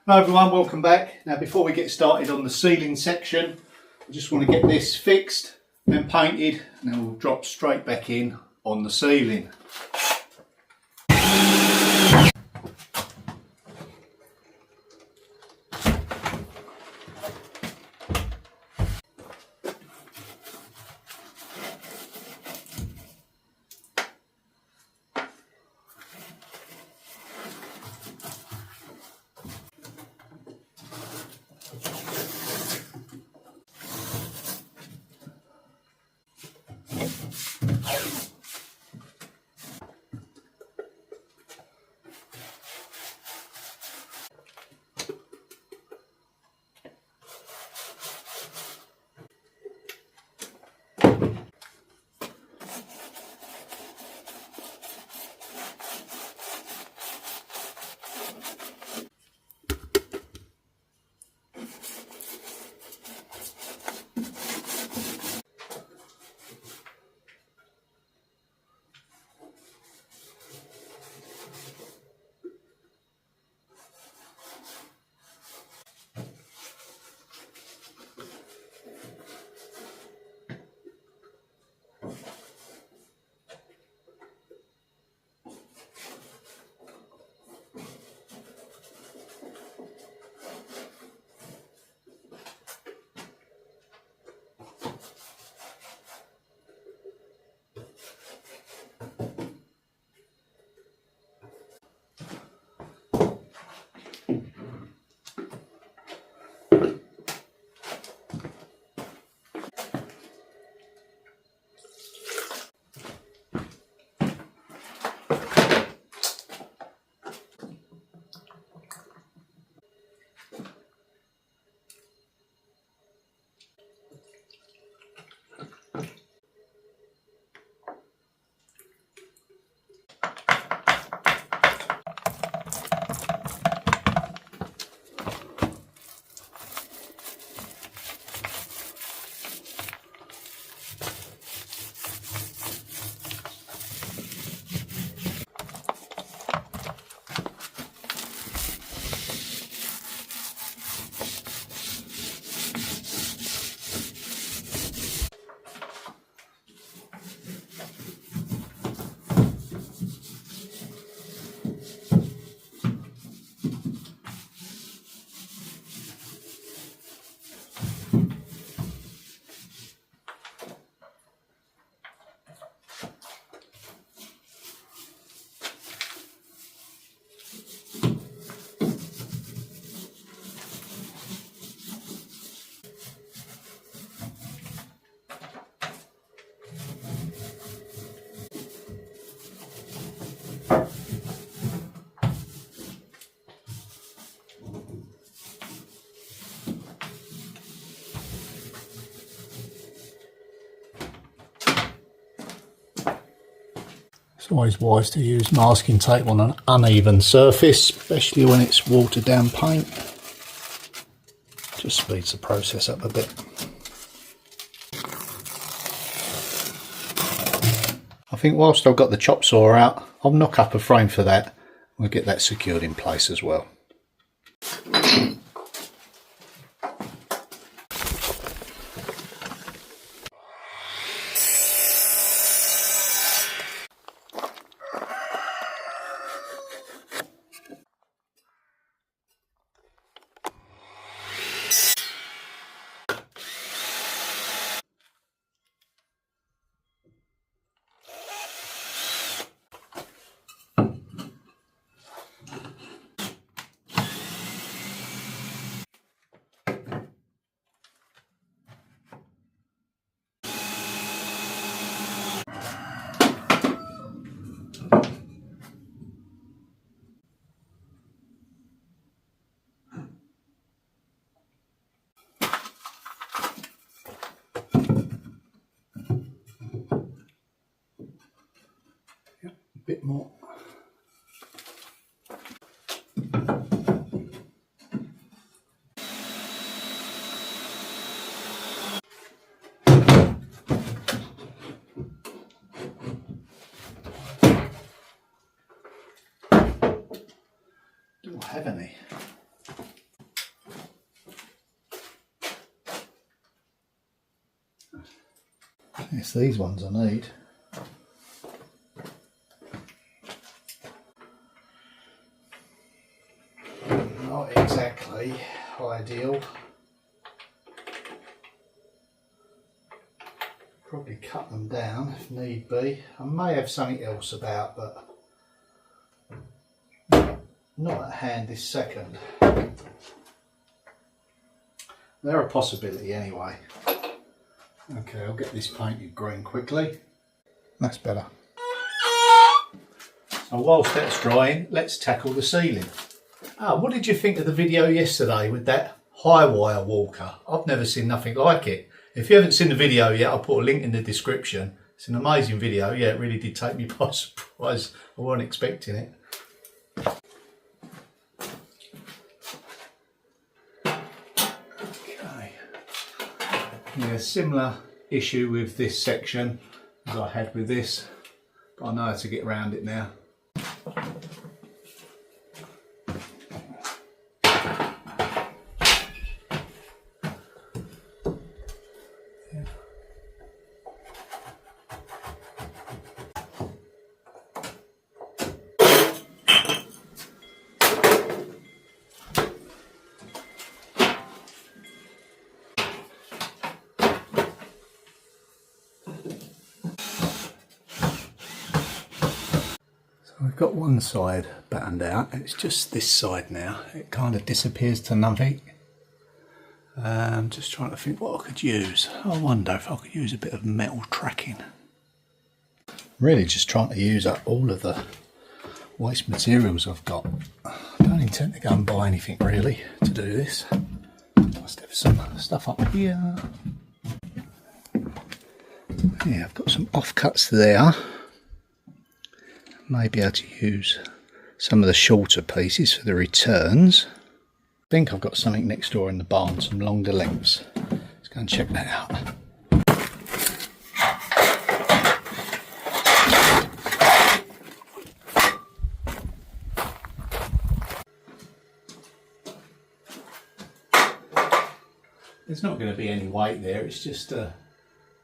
Hello everyone, welcome back. Now before we get started on the ceiling section, I just want to get this fixed and painted, and then we'll drop straight back in on the ceiling. It's always wise to use masking tape on an uneven surface, especially when it's watered down paint. Just speeds the process up a bit. I think whilst I've got the chop saw out, I'll knock up a frame for that. We'll get that secured in place as well. Bit more. Don't have any. It's these ones I need. Not exactly ideal. Probably cut them down if need be. I may have something else about, but not at hand this second. They're a possibility anyway. Okay, I'll get this painted green quickly. That's better. So whilst that's drying, let's tackle the ceiling. What did you think of the video yesterday with that high wire walker? I've never seen nothing like it. If you haven't seen the video yet, I'll put a link in the description. It's an amazing video. Yeah, it really did take me by surprise. I wasn't expecting it. Okay. Yeah, similar issue with this section as I had with this, but I know how to get around it now. We've got one side battened out, it's just this side now. It kind of disappears to nothing. I'm just trying to think what I could use. I wonder if I could use a bit of metal tracking. Really just trying to use up all of the waste materials I've got. I don't intend to go and buy anything really to do this. Must have some stuff up here. Yeah, I've got some offcuts there. May be able to use some of the shorter pieces for the returns. I think I've got something next door in the barn, some longer lengths. Let's go and check that out. There's not going to be any weight there, it's just to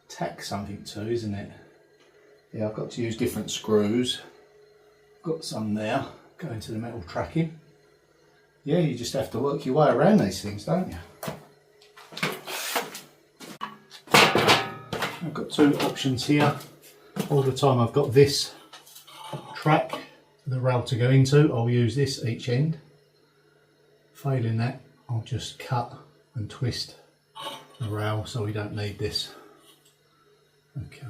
tack something to, isn't it? Yeah, I've got to use different screws. Got some there, going to the metal tracking. Yeah, you just have to work your way around these things, don't you? I've got two options here. All the time I've got this track for the rail to go into, I'll use this each end. Failing that, I'll just cut and twist the rail so we don't need this. Okay.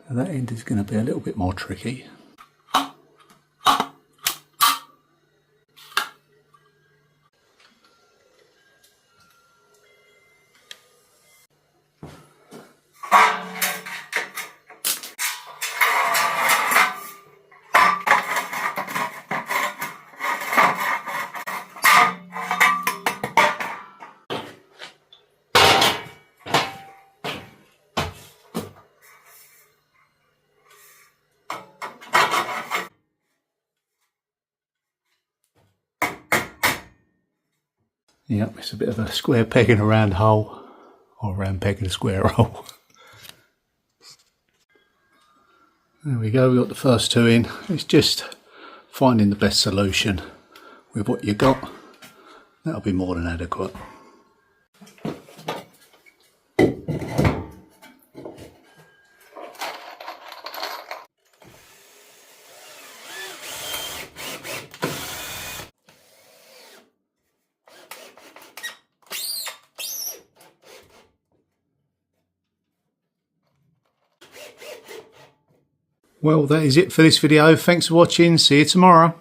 That end is going to be a little bit more tricky. Yep, it's a bit of a square peg in a round hole, or a round peg in a square hole. There we go, we got the first two in. It's just finding the best solution with what you got. That'll be more than adequate. Well, that is it for this video. Thanks for watching. See you tomorrow.